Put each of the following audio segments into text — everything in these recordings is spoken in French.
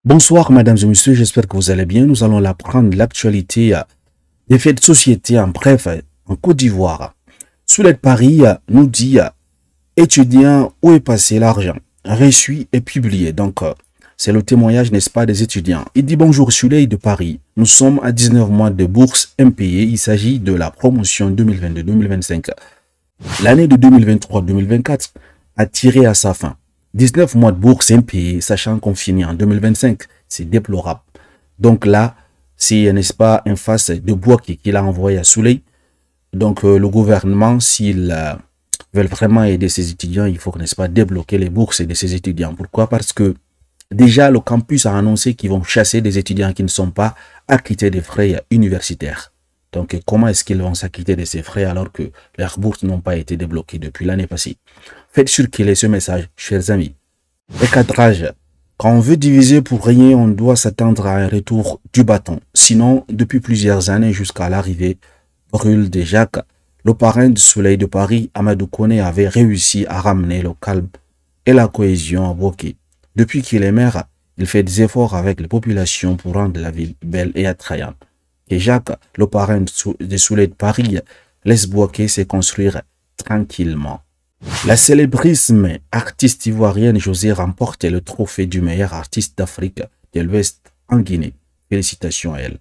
Bonsoir, mesdames et messieurs, j'espère que vous allez bien. Nous allons apprendre l'actualité des faits de société en bref en Côte d'Ivoire. Soulède Paris nous dit étudiants, où est passé l'argent? Reçu et publié. Donc, c'est le témoignage, n'est-ce pas, des étudiants. Il dit bonjour Soulède de Paris. Nous sommes à 19 mois de bourse impayée. Il s'agit de la promotion 2022-2025. L'année de 2023-2024 a tiré à sa fin. 19 mois de bourse impayés, sachant qu'on finit en 2025, c'est déplorable. Donc là, c'est, n'est-ce pas, un face de bois qu'il a envoyé à Souley. Donc le gouvernement, s'ils veulent vraiment aider ses étudiants, il faut, n'est-ce pas, débloquer les bourses de ses étudiants. Pourquoi? Parce que déjà, le campus a annoncé qu'ils vont chasser des étudiants qui ne sont pas acquittés des frais universitaires. Donc, comment est-ce qu'ils vont s'acquitter de ces frais alors que leurs bourses n'ont pas été débloquées depuis l'année passée? Faites circuler ce message, chers amis. Recadrage. Quand on veut diviser pour rien, on doit s'attendre à un retour du bâton. Sinon, depuis plusieurs années jusqu'à l'arrivée brûle de Jacques, le parrain du Soleil de Paris, Amadou Koné, avait réussi à ramener le calme et la cohésion à Boaké. Depuis qu'il est maire, il fait des efforts avec les populations pour rendre la ville belle et attrayante. Et Jacques, le parrain des Soleil de Paris, laisse Boaké se construire tranquillement. La célébrissime artiste ivoirienne José remporte le trophée du meilleur artiste d'Afrique de l'Ouest en Guinée. Félicitations à elle.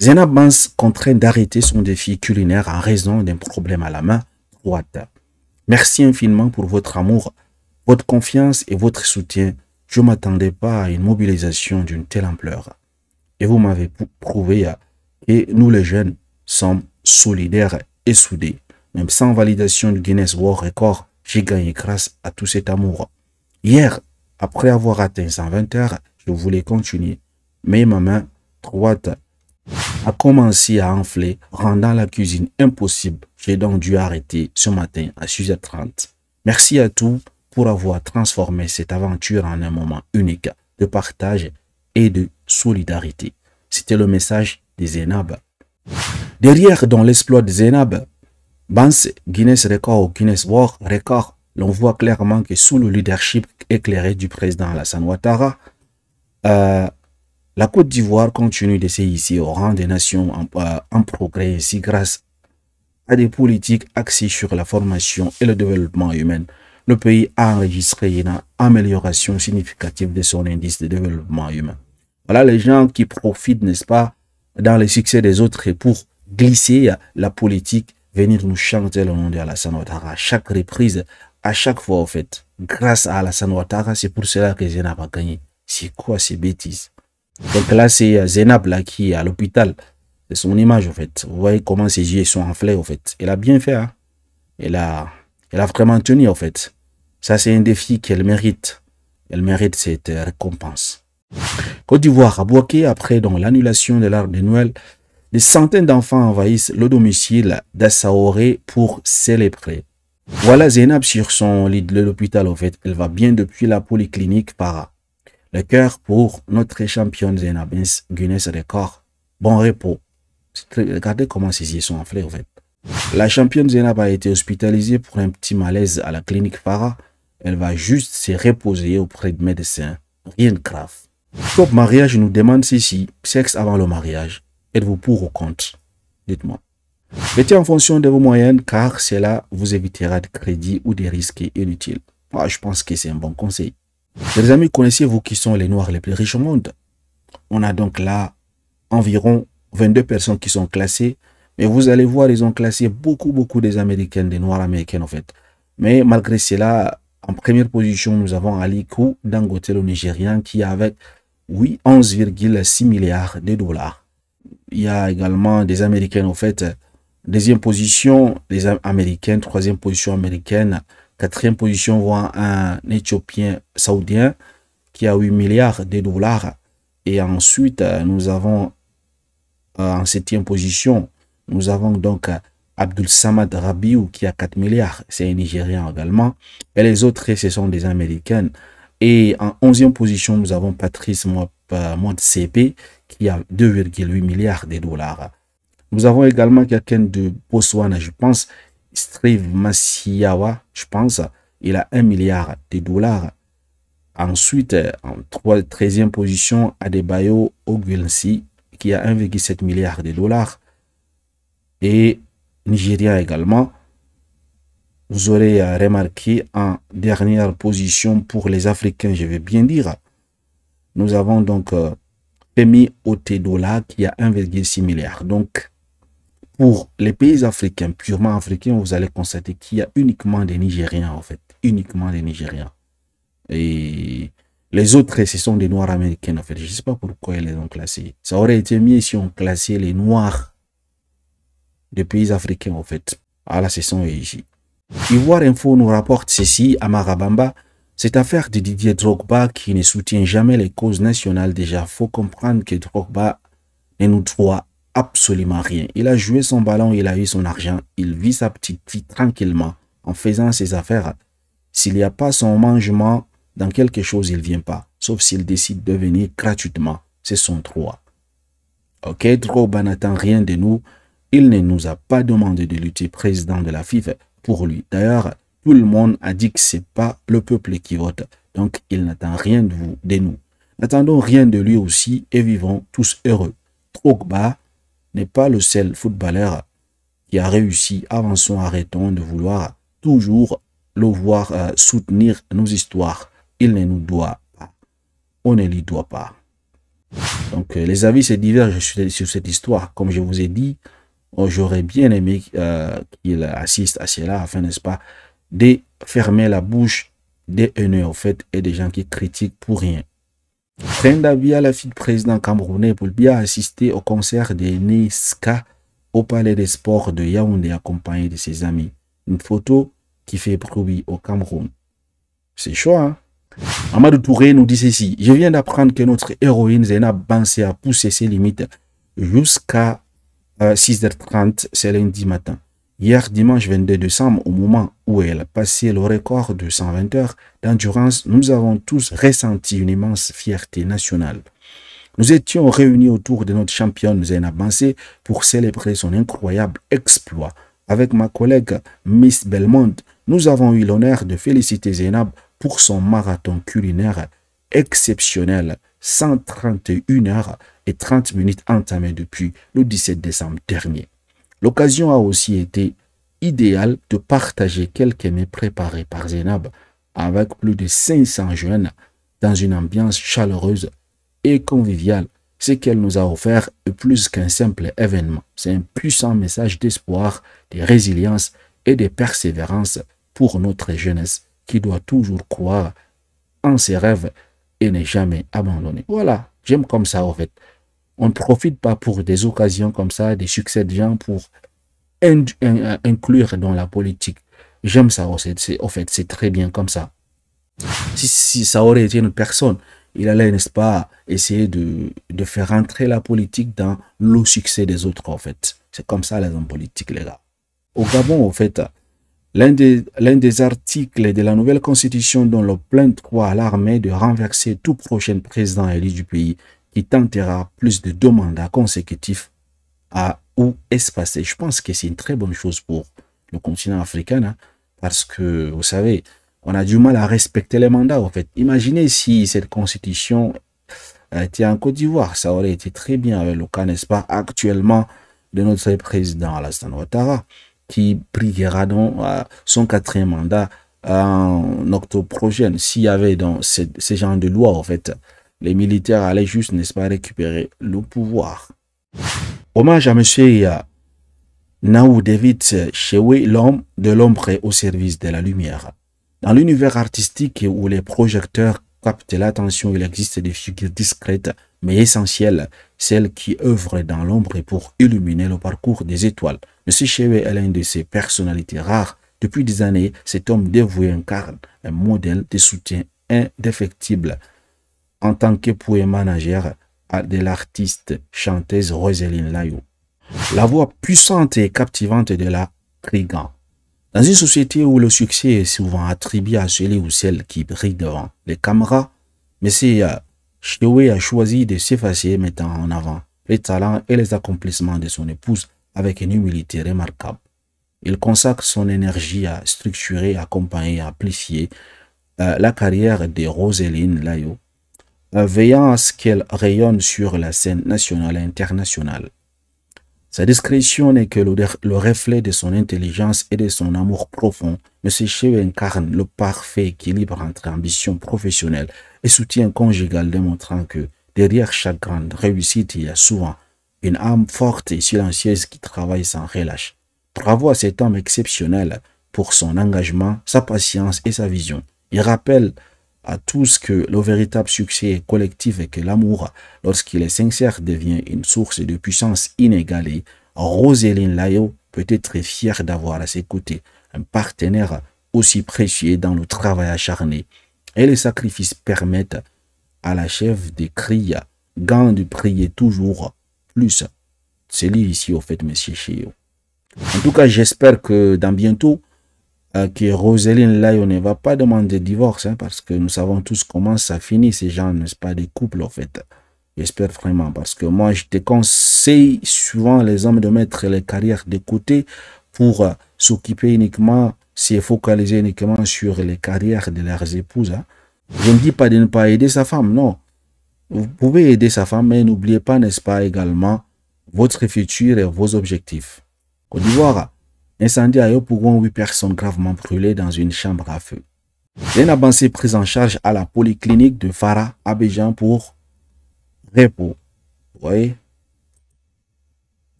Zena Bans contraint d'arrêter son défi culinaire en raison d'un problème à la main droite. Merci infiniment pour votre amour, votre confiance et votre soutien. Je ne m'attendais pas à une mobilisation d'une telle ampleur. Et vous m'avez prouvé que nous les jeunes sommes solidaires et soudés. Même sans validation du Guinness World Record, j'ai gagné grâce à tout cet amour. Hier, après avoir atteint 120 heures, je voulais continuer. Mais ma main droite a commencé à enfler, rendant la cuisine impossible. J'ai donc dû arrêter ce matin à 6h30. Merci à tous pour avoir transformé cette aventure en un moment unique de partage et de solidarité. C'était le message des Zénab. Derrière, dans l'exploit de Zénab, Bans, Guinness Record ou Guinness World Record, l'on voit clairement que sous le leadership éclairé du président Alassane Ouattara, la Côte d'Ivoire continue de s'hisser au rang des nations en progrès, ainsi grâce à des politiques axées sur la formation et le développement humain. Le pays a enregistré une amélioration significative de son indice de développement humain. Voilà les gens qui profitent, n'est-ce pas, dans les succès des autres et pour glisser la politique, venir nous chanter le nom de Alassane Ouattara à chaque reprise, à chaque fois, en fait. Grâce à Alassane Ouattara, c'est pour cela que Zénab a gagné. C'est quoi ces bêtises? Donc là, c'est Zénab là qui est à l'hôpital. C'est son image, en fait. Vous voyez comment ses yeux sont enflés, en fait. Elle a bien fait, hein. Elle a vraiment tenu, en fait. Ça, c'est un défi qu'elle mérite. Elle mérite cette récompense. Côte d'Ivoire, à Boaké, après l'annulation de l'arbre de Noël, des centaines d'enfants envahissent le domicile d'Assaoré pour célébrer. Voilà Zénab sur son lit de l'hôpital, en fait. Elle va bien depuis la polyclinique para. Le cœur pour notre championne Zénab, Guinness Record. Bon repos. Regardez comment ses yeux sont enflés, en fait. La championne Zénab a été hospitalisée pour un petit malaise à la clinique para. Elle va juste se reposer auprès de médecins. Rien de grave. Top mariage nous demande ceci. Sexe avant le mariage. Êtes-vous pour ou contre? Dites-moi. Mettez en fonction de vos moyens car cela vous évitera de crédits ou des risques inutiles. Moi, je pense que c'est un bon conseil. Les amis, connaissez-vous qui sont les Noirs les plus riches au monde? On a donc là environ 22 personnes qui sont classées. Mais vous allez voir, ils ont classé beaucoup des Américaines, des Noirs américaines en fait. Mais malgré cela, en première position, nous avons Aliko Dangote, le Nigérian, qui a avec 11,6 milliards de dollars. Il y a également des Américaines, en fait. Deuxième position, les Américaines. Troisième position, américaine. Quatrième position, voit un Éthiopien saoudien qui a 8 milliards de dollars. Et ensuite, nous avons en septième position, nous avons donc Abdul Samad Rabiou qui a 4 milliards. C'est un Nigérian également. Et les autres, ce sont des Américaines. Et en 11e position, nous avons Patrice Motsepe qui a 2,8 milliards de dollars. Nous avons également quelqu'un de Botswana, je pense, Steve Masiawa, je pense, il a 1 milliard de dollars. Ensuite, en 13e position, Adebayo Ogunsi, qui a 1,7 milliard de dollars. Et Nigeria également. Vous aurez remarqué en dernière position pour les Africains, je vais bien dire. Nous avons donc Femi Otedola qui a 1,6 milliard. Donc, pour les pays africains, purement africains, vous allez constater qu'il y a uniquement des Nigériens, en fait. Uniquement des Nigériens. Et les autres, ce sont des Noirs américains, en fait. Je ne sais pas pourquoi ils les ont classés. Ça aurait été mieux si on classait les Noirs des pays africains, en fait. Ah, la session est ici. Ivoire Info nous rapporte ceci à Marabamba. Cette affaire de Didier Drogba qui ne soutient jamais les causes nationales, déjà, faut comprendre que Drogba ne nous doit absolument rien. Il a joué son ballon, il a eu son argent, il vit sa petite vie tranquillement en faisant ses affaires. S'il n'y a pas son mangement dans quelque chose, il ne vient pas. Sauf s'il décide de venir gratuitement. C'est son droit. Ok, Drogba n'attend rien de nous. Il ne nous a pas demandé de lutter président de la FIFA pour lui. D'ailleurs, tout le monde a dit que ce n'est pas le peuple qui vote. Donc, il n'attend rien de nous. N'attendons rien de lui aussi et vivons tous heureux. Drogba n'est pas le seul footballeur qui a réussi. Avançons, arrêtons de vouloir toujours le voir soutenir nos histoires. Il ne nous doit pas. On ne lui doit pas. Donc, les avis se divergent sur cette histoire. Comme je vous ai dit, j'aurais bien aimé qu'il assiste à cela afin, n'est-ce pas, de fermer la bouche des haineux, en fait, et des gens qui critiquent pour rien. Brenda Bia, la fille du président camerounais, Paul Biya, a assisté au concert de Niska au Palais des Sports de Yaoundé, accompagné de ses amis. Une photo qui fait bruit au Cameroun. C'est chaud, hein? Amadou Touré nous dit ceci. Je viens d'apprendre que notre héroïne Zainab Bansé a poussé ses limites jusqu'à 6h30, c'est lundi matin. Hier, dimanche 22 décembre, au moment où elle a passé le record de 120 heures d'endurance, nous avons tous ressenti une immense fierté nationale. Nous étions réunis autour de notre championne Zainab Bansé pour célébrer son incroyable exploit. Avec ma collègue Miss Belmont, nous avons eu l'honneur de féliciter Zainab pour son marathon culinaire exceptionnel, 131 heures et 30 minutes entamé depuis le 17 décembre dernier. L'occasion a aussi été idéale de partager quelques mets préparés par Zainab avec plus de 500 jeunes dans une ambiance chaleureuse et conviviale. Ce qu'elle nous a offert est plus qu'un simple événement. C'est un puissant message d'espoir, de résilience et de persévérance pour notre jeunesse qui doit toujours croire en ses rêves et ne jamais abandonner. Voilà, j'aime comme ça en fait. On ne profite pas pour des occasions comme ça, des succès de gens pour inclure dans la politique. J'aime ça en fait, c'est très bien comme ça. Si ça aurait été une personne, il allait, n'est-ce pas, essayer de faire entrer la politique dans le succès des autres, en fait. C'est comme ça, les hommes politiques, les gars. Au Gabon, en fait, l'un des articles de la nouvelle constitution donne le plein droit à l'armée de renverser tout prochain président élu du pays qui tentera plus de deux mandats consécutifs à ou espacés. Je pense que c'est une très bonne chose pour le continent africain, hein, parce que, vous savez, on a du mal à respecter les mandats, en fait. Imaginez si cette constitution était en Côte d'Ivoire. Ça aurait été très bien avec le cas, n'est-ce pas, actuellement de notre président Alassane Ouattara, qui briguera dans son 4e mandat en octobre prochain. S'il y avait dans ces genres de lois, en fait, les militaires allaient juste, n'est-ce pas, récupérer le pouvoir. Hommage à M. Naou David Chewe, l'homme de l'ombre au service de la lumière. Dans l'univers artistique où les projecteurs captent l'attention, il existe des figures discrètes mais essentielles, celles qui œuvrent dans l'ombre pour illuminer le parcours des étoiles. M. Chewe est l'une de ces personnalités rares. Depuis des années, cet homme dévoué incarne un modèle de soutien indéfectible en tant qu'époux et manager de l'artiste chanteuse Roseline Layo. La voix puissante et captivante de la brigand. Dans une société où le succès est souvent attribué à celui ou celle qui brille devant les caméras, M. Chewe a choisi de s'effacer, mettant en avant les talents et les accomplissements de son épouse avec une humilité remarquable. Il consacre son énergie à structurer, accompagner et amplifier la carrière de Roseline Layo, veillant à ce qu'elle rayonne sur la scène nationale et internationale. Sa discrétion n'est que le reflet de son intelligence et de son amour profond, mais ses cheveux incarnent le parfait équilibre entre ambition professionnelle et soutien conjugal, démontrant que derrière chaque grande réussite, il y a souvent une âme forte et silencieuse qui travaille sans relâche. Bravo à cet homme exceptionnel pour son engagement, sa patience et sa vision. Il rappelle à tous que le véritable succès est collectif et que l'amour, lorsqu'il est sincère, devient une source de puissance inégalée. Roseline Layo peut être fière d'avoir à ses côtés un partenaire aussi précieux dans le travail acharné. Et les sacrifices permettent à la chef de crier, gant de prier toujours plus. C'est lui ici au fait, monsieur Chio. En tout cas, j'espère que dans bientôt, que Roseline Layo ne va pas demander divorce, hein, parce que nous savons tous comment ça finit, ces gens, n'est-ce pas, des couples, en fait. J'espère vraiment, parce que moi, je te conseille souvent les hommes de mettre les carrières de côté pour s'occuper uniquement, se focaliser uniquement sur les carrières de leurs épouses. Hein. Je ne dis pas de ne pas aider sa femme, non. Vous pouvez aider sa femme, mais n'oubliez pas, n'est-ce pas, également, votre futur et vos objectifs. Côte d'Ivoire, incendie à Yopougon, 8 personnes gravement brûlées dans une chambre à feu. Zainab Bansé prise en charge à la polyclinique de Farah, Abidjan pour repos. Vous voyez?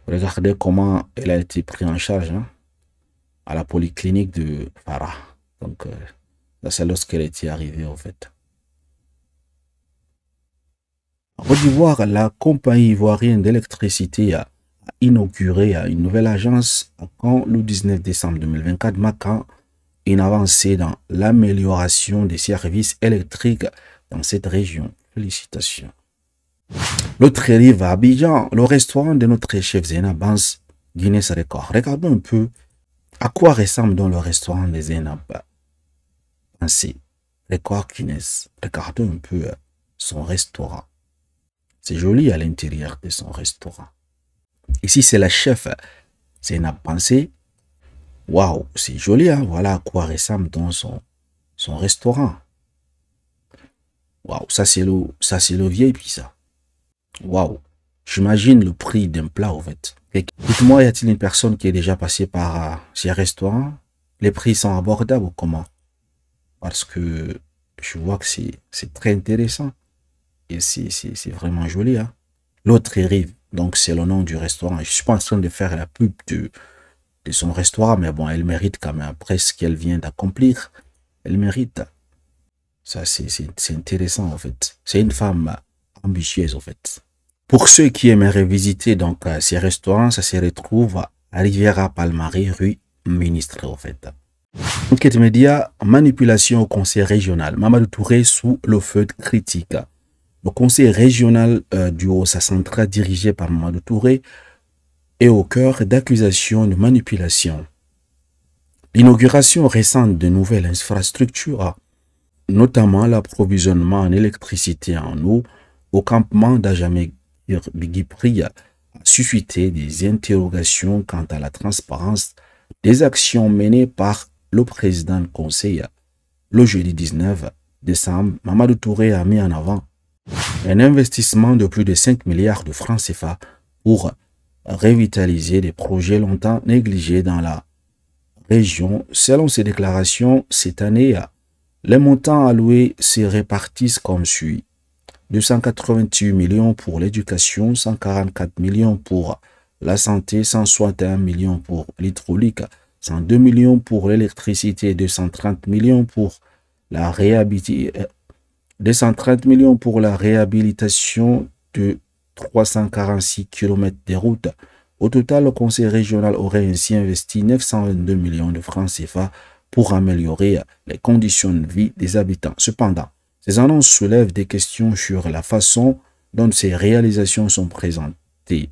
Regardez comment elle a été prise en charge, hein, à la polyclinique de Farah. Donc, c'est lorsqu'elle était arrivée, en fait. En Côte d'Ivoire, la compagnie ivoirienne d'électricité a inauguré une nouvelle agence quand le 19 décembre 2024, marquant une avancée dans l'amélioration des services électriques dans cette région. Félicitations. L'autre rive à Abidjan, le restaurant de notre chef Zainab Bansé, Guinness Record. Regardons un peu à quoi ressemble dans le restaurant de Zainab Bansé. Record Guinness. Regardons un peu son restaurant. C'est joli à l'intérieur de son restaurant. Ici, c'est la chef Zainab Bansé. Waouh, c'est joli, hein? Voilà à quoi ressemble dans son restaurant. Waouh, ça c'est le vieil pizza. Waouh, j'imagine le prix d'un plat, en fait. Dites-moi, y a-t-il une personne qui est déjà passée par ces restaurants? Les prix sont abordables ou comment? Parce que je vois que c'est très intéressant. Et c'est vraiment joli, hein? L'autre rive, donc c'est le nom du restaurant. Je suis pas en train de faire la pub de son restaurant, mais bon, elle mérite quand même, après ce qu'elle vient d'accomplir, elle mérite. Ça, c'est intéressant, en fait. C'est une femme ambitieuse, en fait. Pour ceux qui aimeraient visiter donc ces restaurants, ça se retrouve à Riviera Palmarie, rue Ministre, en fait. Enquête média, manipulation au conseil régional. Mamadou Touré sous le feu de critique. Le conseil régional du Haut-Sa Centrale, dirigé par Mamadou Touré, est au cœur d'accusations de manipulation. L'inauguration récente de nouvelles infrastructures, notamment l'approvisionnement en électricité et en eau au campement d'Ajamé-Bigipri, a suscité des interrogations quant à la transparence des actions menées par le président du conseil. Le jeudi 19 décembre, Mamadou Touré a mis en avant un investissement de plus de 5 milliards de francs CFA pour revitaliser des projets longtemps négligés dans la région. Selon ses déclarations, cette année, les montants alloués se répartissent comme suit. 288 millions pour l'éducation, 144 millions pour la santé, 161 millions pour l'hydraulique, 102 millions pour l'électricité, 230 millions pour la réhabilitation. 230 millions pour la réhabilitation de 346 km de route. Au total, le conseil régional aurait ainsi investi 922 millions de francs CFA pour améliorer les conditions de vie des habitants. Cependant, ces annonces soulèvent des questions sur la façon dont ces réalisations sont présentées.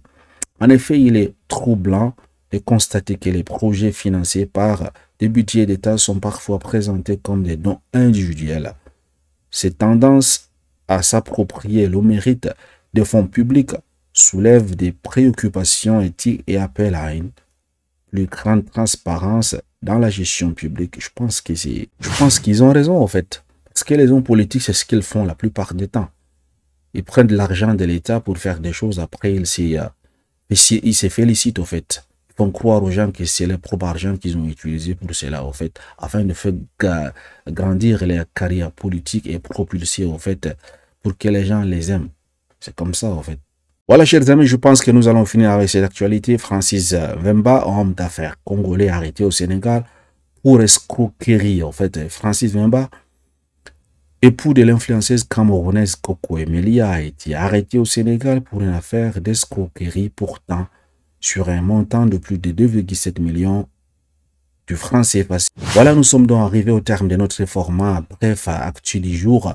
En effet, il est troublant de constater que les projets financés par des budgets d'État sont parfois présentés comme des dons individuels. Cette tendance à s'approprier le mérite des fonds publics soulève des préoccupations éthiques et appelle à une plus grande transparence dans la gestion publique, je pense qu'ils ont raison, en fait. Parce que les hommes politiques, c'est ce qu'ils font la plupart du temps. Ils prennent de l'argent de l'État pour faire des choses. Après, ils se félicitent, au fait. Ils font croire aux gens que c'est leur propre argent qu'ils ont utilisé pour cela, au fait, afin de faire grandir les carrières politiques et propulser, au fait, pour que les gens les aiment. C'est comme ça, en fait. Voilà, chers amis, je pense que nous allons finir avec cette actualité. Francis Vemba, homme d'affaires congolais arrêté au Sénégal pour escroquerie. En fait, Francis Vemba, époux de l'influenceuse camerounaise Coco Emilia, a été arrêté au Sénégal pour une affaire d'escroquerie portant sur un montant de plus de 2,7 millions de francs CFA. Voilà, nous sommes donc arrivés au terme de notre format bref actu du jour.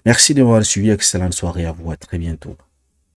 Merci de m'avoir suivi. Excellente soirée à vous. À très bientôt.